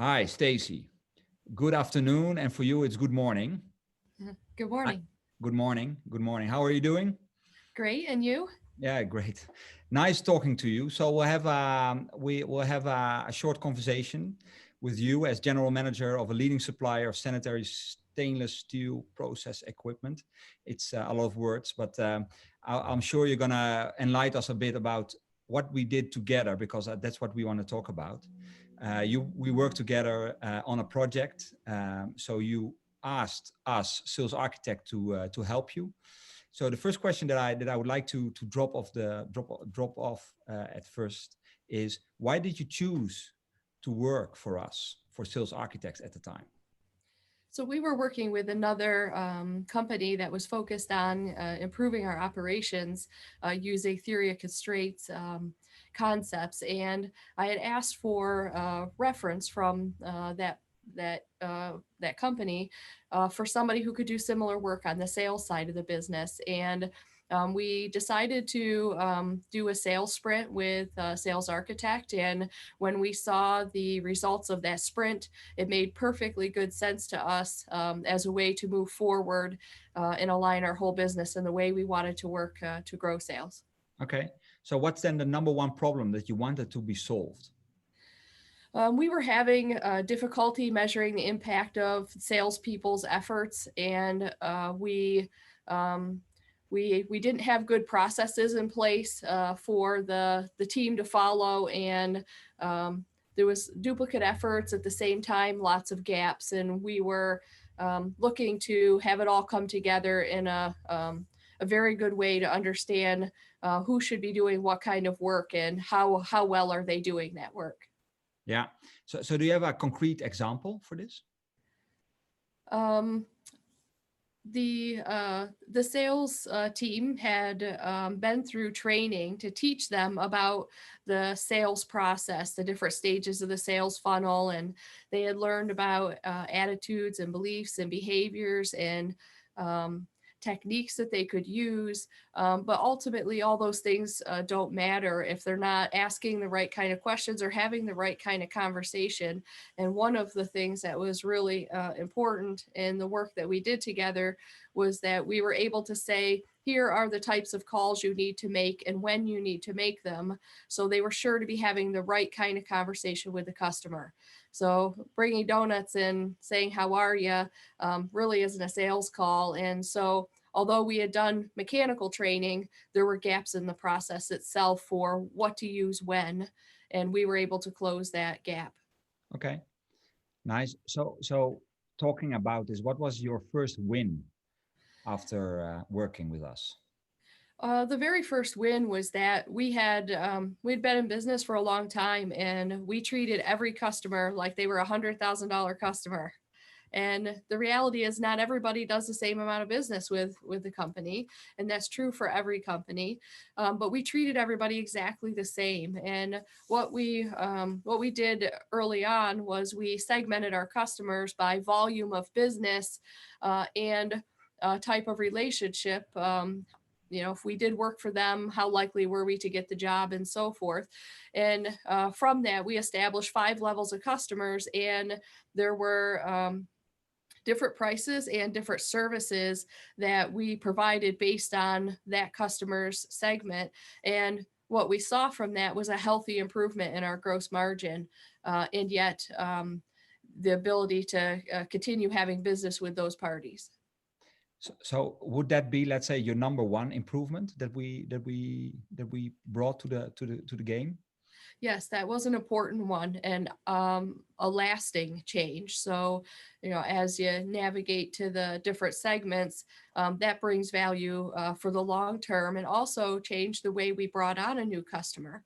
Hi, Stacy. Good afternoon, and for you, it's good morning. Good Hi. morning. Good morning. Good morning. How are you doing? Great. And you? Yeah, great. Nice talking to you. So we will have a short conversation with you as general manager of a leading supplier of sanitary stainless steel process equipment. It's a lot of words, but I'm sure you're gonna enlighten us a bit about what we did together because that's what we want to talk about. We worked together on a project. So you asked us, sales architect, to help you. So the first question that I would like to drop off at first is, why did you choose to work for us, for sales architects at the time? So we were working with another company that was focused on improving our operations using theory of constraints concepts, and I had asked for reference from that company for somebody who could do similar work on the sales side of the business. And we decided to do a sales sprint with a sales architect. And when we saw the results of that sprint, it made perfectly good sense to us as a way to move forward and align our whole business in the way we wanted to work to grow sales. Okay. So what's then the number one problem that you wanted to be solved? We were having difficulty measuring the impact of salespeople's efforts, and um, we didn't have good processes in place for the team to follow, and there was duplicate efforts at the same time, lots of gaps, and we were looking to have it all come together in a very good way to understand who should be doing what kind of work and how well are they doing that work. Yeah. So do you have a concrete example for this? Um, the sales team had been through training to teach them about the sales process, the different stages of the sales funnel, and they had learned about attitudes and beliefs and behaviors and um, techniques that they could use. But ultimately, all those things don't matter if they're not asking the right kind of questions or having the right kind of conversation. And one of the things that was really important in the work that we did together was that we were able to say, here are the types of calls you need to make and when you need to make them. So they were sure to be having the right kind of conversation with the customer. So bringing donuts and saying, how are you, really isn't a sales call. And so although we had done mechanical training, there were gaps in the process itself for what to use when, and we were able to close that gap. Okay. Nice. So talking about this, what was your first win after working with us? The very first win was that we'd been in business for a long time, and we treated every customer like they were $100,000 customer. And the reality is, not everybody does the same amount of business with the company, and that's true for every company. But we treated everybody exactly the same. And what we did early on was we segmented our customers by volume of business and type of relationship. If we did work for them, how likely were we to get the job, and so forth. And from that, we established 5 levels of customers, and there were different prices and different services that we provided based on that customer's segment. And what we saw from that was a healthy improvement in our gross margin, and yet the ability to continue having business with those parties. So would that be, let's say, your number one improvement that we brought to the game? Yes, that was an important one, and a lasting change. So, as you navigate to the different segments, that brings value for the long term, and also change the way we brought on a new customer.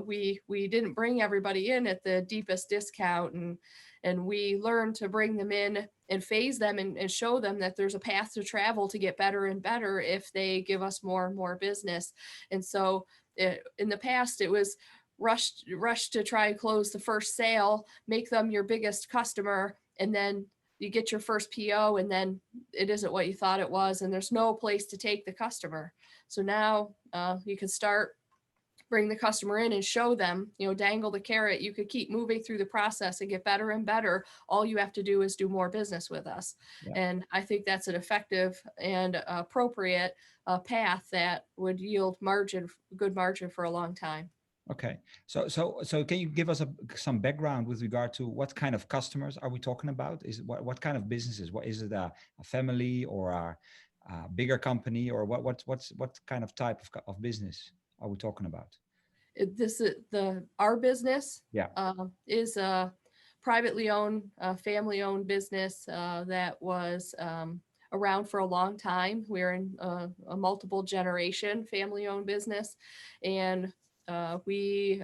We didn't bring everybody in at the deepest discount, and we learned to bring them in and phase them and show them that there's a path to travel to get better and better if they give us more and more business. And so in the past, it was rush to try and close the first sale, make them your biggest customer, and then you get your first PO, and then it isn't what you thought it was, and there's no place to take the customer. So now you can start bring the customer in and show them, dangle the carrot. You could keep moving through the process and get better and better. All you have to do is do more business with us. Yeah. And I think that's an effective and appropriate path that would yield good margin for a long time. Okay. So can you give us some background with regard to what kind of customers are we talking about? Is what kind of businesses? What is it, a family or a bigger company, or what kind of type of business are we talking about? This is our business. Yeah. Is a privately owned, family owned business that was around for a long time. We're in a multiple generation family owned business, and we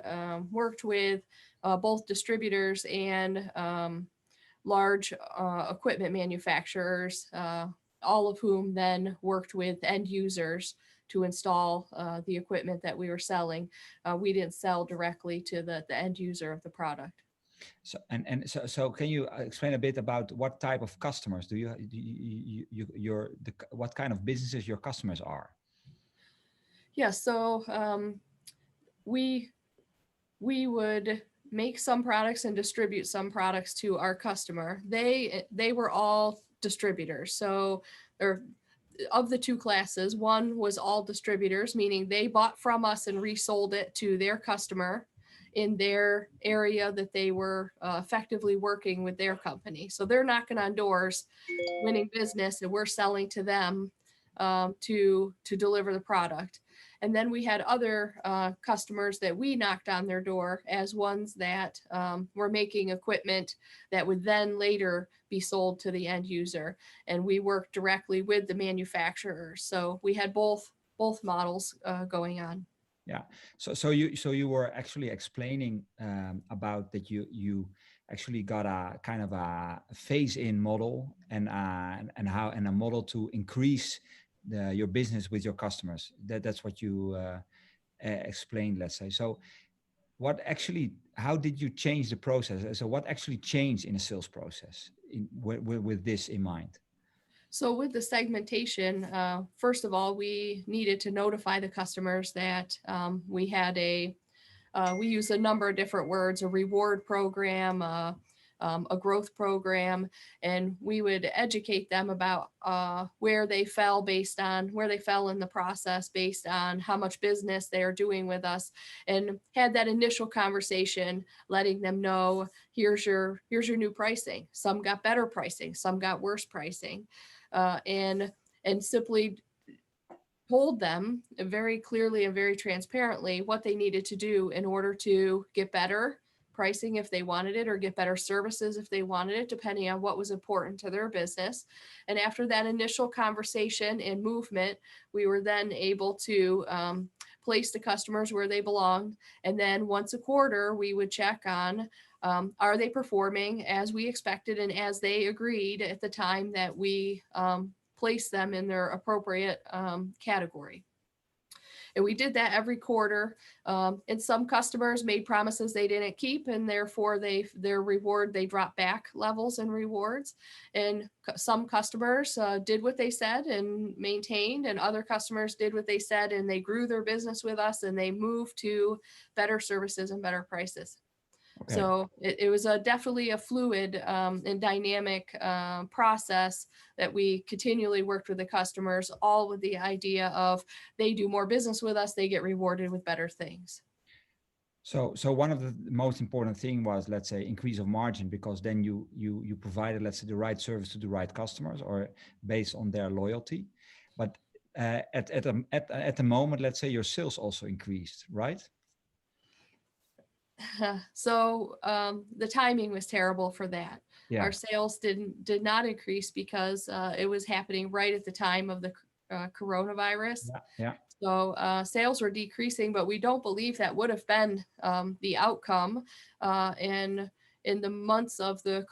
worked with both distributors and large equipment manufacturers, all of whom then worked with end users to install the equipment that we were selling. We didn't sell directly to the end user of the product. So can you explain a bit about what type of customers what kind of businesses your customers are? Yeah, so we would make some products and distribute some products to our customer. They were all distributors. So of the two classes, one was all distributors, meaning they bought from us and resold it to their customer in their area that they were effectively working with their company. So they're knocking on doors, winning business, and we're selling to them to deliver the product. And then we had other customers that we knocked on their door as ones that were making equipment that would then later be sold to the end user. And we worked directly with the manufacturers. So we had both models going on. Yeah. So you were actually explaining about that you actually got a kind of a phase-in model and a model to increase your business with your customers. That's what you explained, let's say. So how did you change the process? So what actually changed in the sales process with this in mind? So with the segmentation, first of all, we needed to notify the customers that we had we use a number of different words, a reward program, a growth program, and we would educate them about where they fell in the process based on how much business they are doing with us, and had that initial conversation letting them know, here's your new pricing. Some got better pricing, some got worse pricing, and simply told them very clearly and very transparently what they needed to do in order to get better pricing if they wanted it, or get better services if they wanted it, depending on what was important to their business. And after that initial conversation and movement, we were then able to place the customers where they belonged. And then once a quarter, we would check on, are they performing as we expected and as they agreed at the time that we place them in their appropriate category. And we did that every quarter. And some customers made promises they didn't keep, and therefore they dropped back levels and rewards. And some customers did what they said and maintained, and other customers did what they said and they grew their business with us and they moved to better services and better prices. Okay. So it was definitely a fluid and dynamic process that we continually worked with the customers, all with the idea of they do more business with us, they get rewarded with better things. So one of the most important thing was, let's say, increase of margin, because then you provided, let's say, the right service to the right customers, or based on their loyalty. But at the moment, let's say, your sales also increased, right? So the timing was terrible for that. Yeah. Our sales did not increase because it was happening right at the time of the coronavirus. Yeah. So sales were decreasing, but we don't believe that would have been the outcome. And in the months of the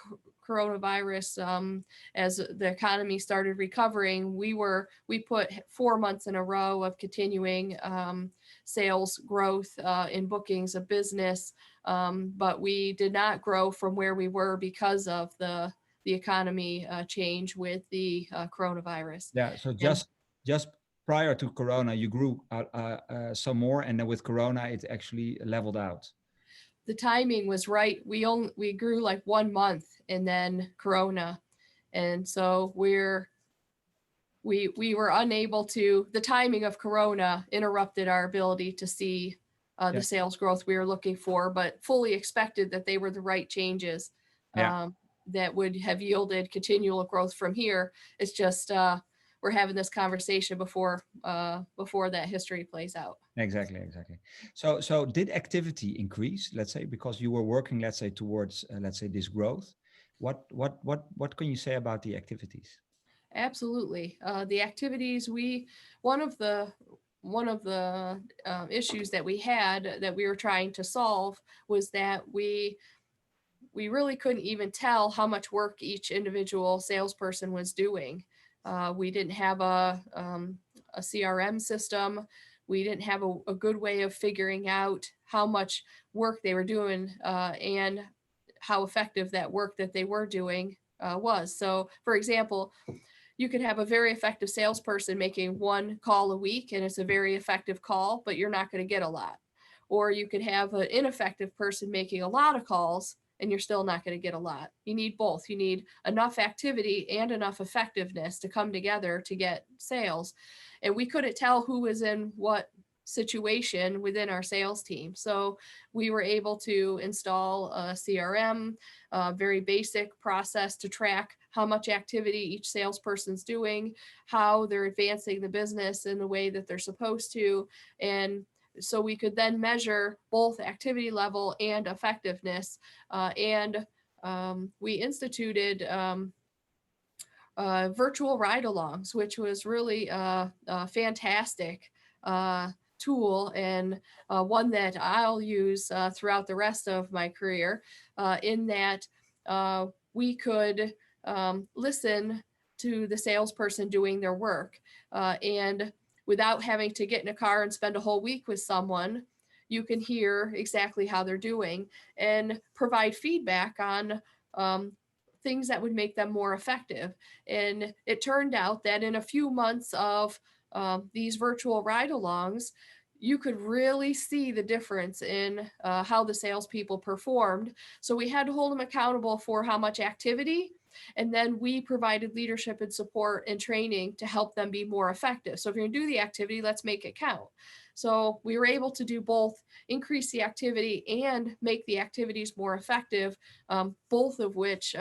coronavirus, as the economy started recovering, we put 4 months in a row of continuing sales growth in bookings of business, but we did not grow from where we were because of the economy change with the coronavirus. Yeah. So just prior to Corona, you grew some more, and then with Corona, it actually leveled out. The timing was right. We grew like 1 month and then Corona. And so we were unable to, the timing of Corona interrupted our ability to see the sales growth we were looking for, but fully expected that they were the right changes that would have yielded continual growth from here. It's just we're having this conversation before that history plays out. Exactly. So did activity increase, let's say, because you were working, let's say, towards let's say this growth? What can you say about the activities? Absolutely. The activities one of the issues that we had that we were trying to solve was that we really couldn't even tell how much work each individual salesperson was doing. We didn't have a CRM system. We didn't have a good way of figuring out how much work they were doing and how effective that work that they were doing was. So, for example, you could have a very effective salesperson making 1 call a week, and it's a very effective call, but you're not going to get a lot. Or you could have an ineffective person making a lot of calls, and you're still not going to get a lot. You need both. You need enough activity and enough effectiveness to come together to get sales. And we couldn't tell who was in what situation within our sales team. So we were able to install a CRM, a very basic process to track how much activity each salesperson's doing, how they're advancing the business in the way that they're supposed to. And so we could then measure both activity level and effectiveness. We instituted virtual ride-alongs, which was really a fantastic tool, and one that I'll use throughout the rest of my career, in that we could listen to the salesperson doing their work, and without having to get in a car and spend a whole week with someone, you can hear exactly how they're doing and provide feedback on things that would make them more effective. And it turned out that in a few months of these virtual ride-alongs, you could really see the difference in how the salespeople performed. So we had to hold them accountable for how much activity, and then we provided leadership and support and training to help them be more effective. So if you're gonna do the activity, let's make it count. So we were able to do both, increase the activity and make the activities more effective, both of which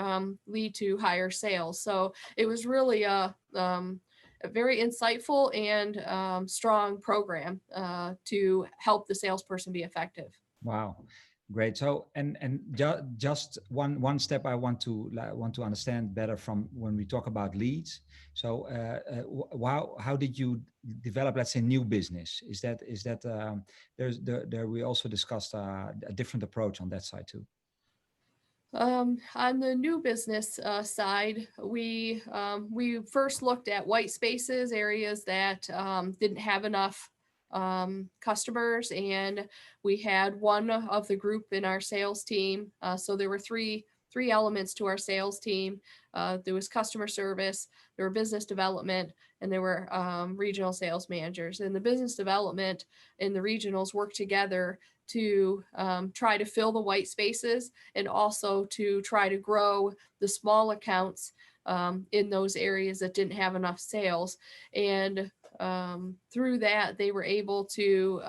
lead to higher sales. So it was really a very insightful and strong program to help the salesperson be effective. Wow, great. So just one step I want to understand better from when we talk about leads. So how did you develop, let's say, new business? Is that there we also discussed a different approach on that side too? On the new business side, we first looked at white spaces, areas that didn't have enough customers, and we had one of the group in our sales team. So there were three elements to our sales team. There was customer service, there were business development, and there were regional sales managers. And the business development and the regionals worked together to try to fill the white spaces and also to try to grow the small accounts in those areas that didn't have enough sales. And through that, they were able to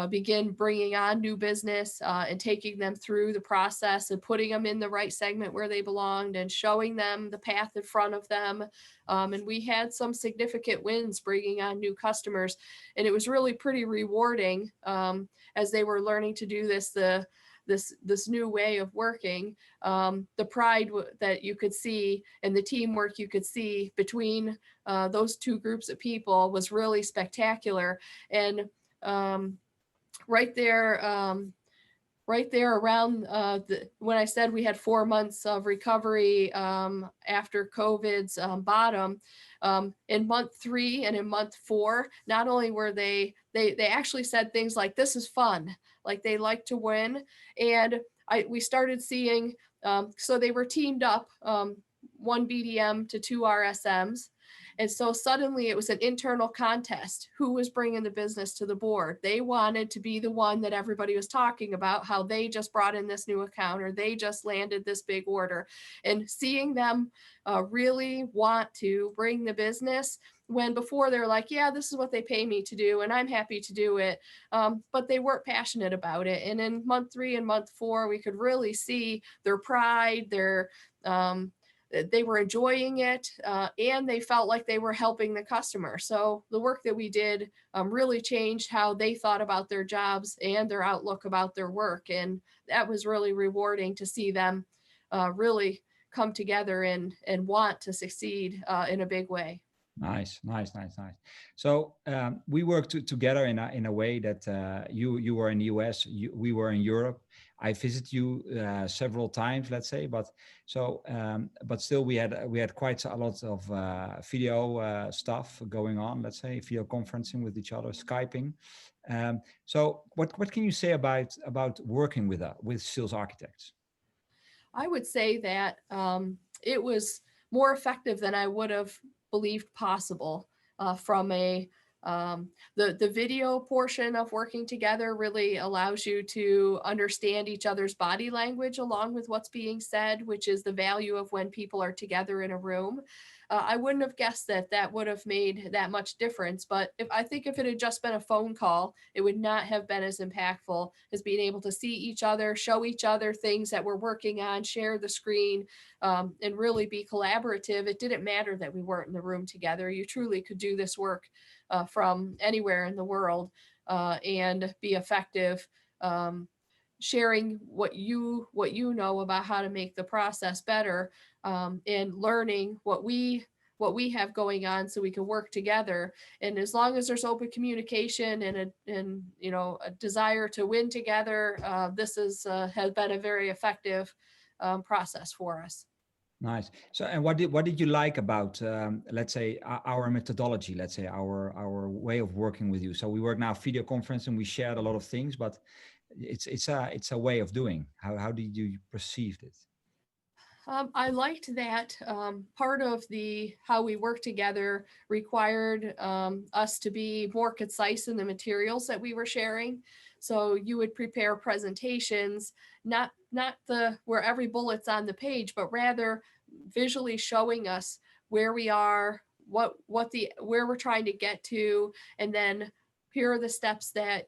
begin bringing on new business and taking them through the process and putting them in the right segment where they belonged and showing them the path in front of them. And we had some significant wins bringing on new customers. And it was really pretty rewarding as they were learning to do this new way of working. The pride that you could see and the teamwork you could see between those two groups of people was really spectacular. And right there around when I said we had 4 months of recovery after COVID's bottom, in month 3 and in month 4, not only were they actually said things like, "This is fun," like they like to win. And we started seeing, so they were teamed up, 1 BDM to 2 RSMs. And so suddenly it was an internal contest. Who was bringing the business to the board? They wanted to be the one that everybody was talking about, how they just brought in this new account or they just landed this big order. And seeing them really want to bring the business, when before they're like, yeah, this is what they pay me to do and I'm happy to do it. But they weren't passionate about it. And in month 3 and month 4, we could really see their pride, they were enjoying it, and they felt like they were helping the customer. So the work that we did really changed how they thought about their jobs and their outlook about their work. And that was really rewarding to see them really come together and want to succeed in a big way. Nice, nice, nice, nice. So we worked together in a way that you were in the US, we were in Europe. I visited you several times, let's say, but still we had quite a lot of video stuff going on. Let's say video conferencing with each other, Skyping. So what can you say about working with sales architects? I would say that it was more effective than I would have believed possible from the video portion of working together really allows you to understand each other's body language along with what's being said, which is the value of when people are together in a room. I wouldn't have guessed that that would have made that much difference, but I think if it had just been a phone call, it would not have been as impactful as being able to see each other, show each other things that we're working on, share the screen, and really be collaborative. It didn't matter that we weren't in the room together. You truly could do this work from anywhere in the world and be effective, sharing what you know about how to make the process better, and learning what we have going on so we can work together. And as long as there's open communication and a desire to win together, this has been a very effective process for us. Nice. So, and what did you like about, let's say, our methodology, let's say, our way of working with you? So we work now video conference, and we shared a lot of things, but it's a way of doing. How did you perceive it? I liked that part of how we work together required us to be more concise in the materials that we were sharing. So you would prepare presentations, not where every bullet's on the page, but rather visually showing us where we are, where we're trying to get to, and then here are the steps that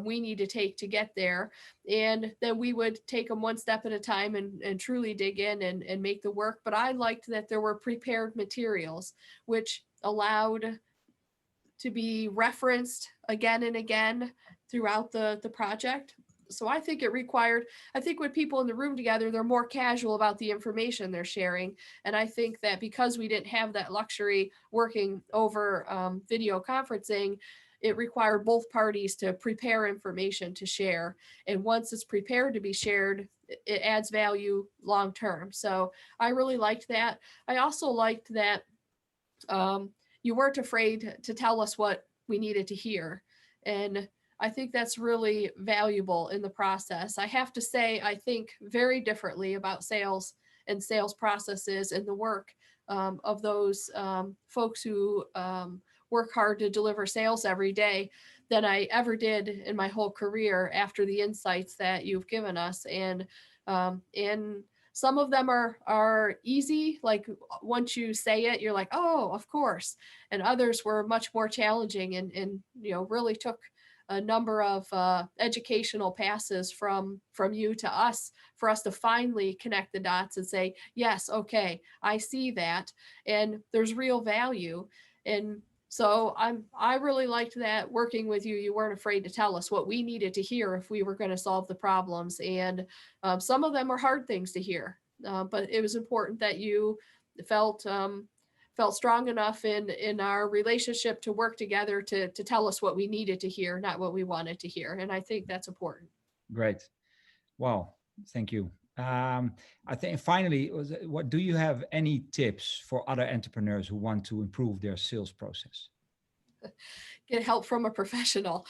we need to take to get there. And then we would take them one step at a time and truly dig in and make the work. But I liked that there were prepared materials, which allowed to be referenced again and again throughout the project. So I think when people in the room together, they're more casual about the information they're sharing. And I think that because we didn't have that luxury working over video conferencing, it required both parties to prepare information to share. And once it's prepared to be shared, it adds value long term. So I really liked that. I also liked that you weren't afraid to tell us what we needed to hear. And I think that's really valuable in the process. I have to say, I think very differently about sales and sales processes and the work of those folks who work hard to deliver sales every day than I ever did in my whole career after the insights that you've given us. And some of them are easy, like once you say it, you're like, oh, of course. And others were much more challenging and really took a number of educational passes from you to us for us to finally connect the dots and say, yes, okay, I see that. And there's real value. And so I really liked that working with you. You weren't afraid to tell us what we needed to hear if we were going to solve the problems. And some of them were hard things to hear, but it was important that you felt strong enough in our relationship to work together to tell us what we needed to hear, not what we wanted to hear. And I think that's important. Great. Wow. Thank you. I think finally, what do you have any tips for other entrepreneurs who want to improve their sales process? Get help from a professional.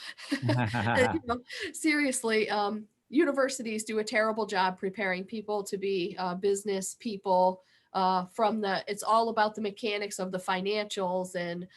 Seriously, universities do a terrible job preparing people to be business people, it's all about the mechanics of the financials and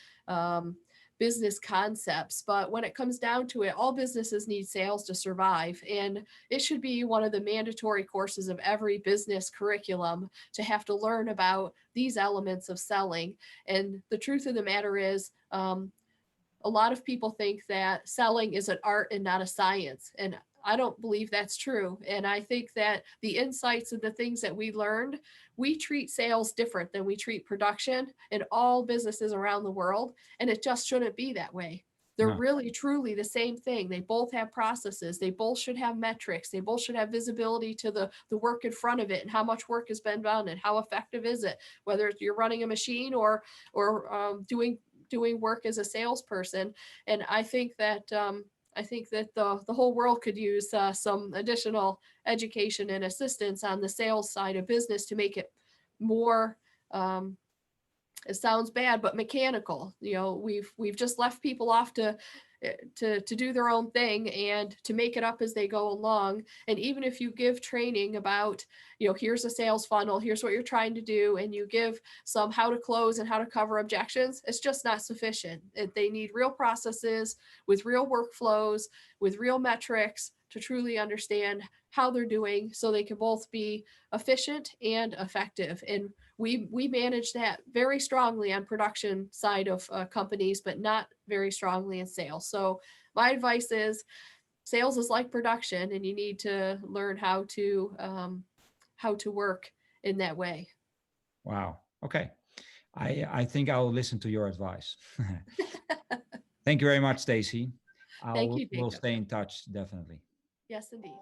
business concepts. But when it comes down to it, all businesses need sales to survive. And it should be one of the mandatory courses of every business curriculum to have to learn about these elements of selling. And the truth of the matter is, a lot of people think that selling is an art and not a science. And I don't believe that's true. And I think that the insights and the things that we learned, we treat sales different than we treat production in all businesses around the world. And it just shouldn't be that way. They're No. really, truly the same thing. They both have processes. They both should have metrics. They both should have visibility to the work in front of it and how much work has been done and how effective is it, whether you're running a machine or doing work as a salesperson. And I think that the whole world could use some additional education and assistance on the sales side of business to make it more, it sounds bad, but mechanical. You know, we've just left people off to do their own thing and to make it up as they go along. And even if you give training about, you know, here's a sales funnel, here's what you're trying to do, and you give some how to close and how to cover objections, it's just not sufficient. They need real processes with real workflows, with real metrics to truly understand how they're doing so they can both be efficient and effective. And we manage that very strongly on production side of companies, but not very strongly in sales. So my advice is sales is like production, and you need to learn how to work in that way. Wow. Okay. I think I will listen to your advice. Thank you very much, Staci. Thank you, We'll Jacob. stay in touch, definitely. Yes, indeed.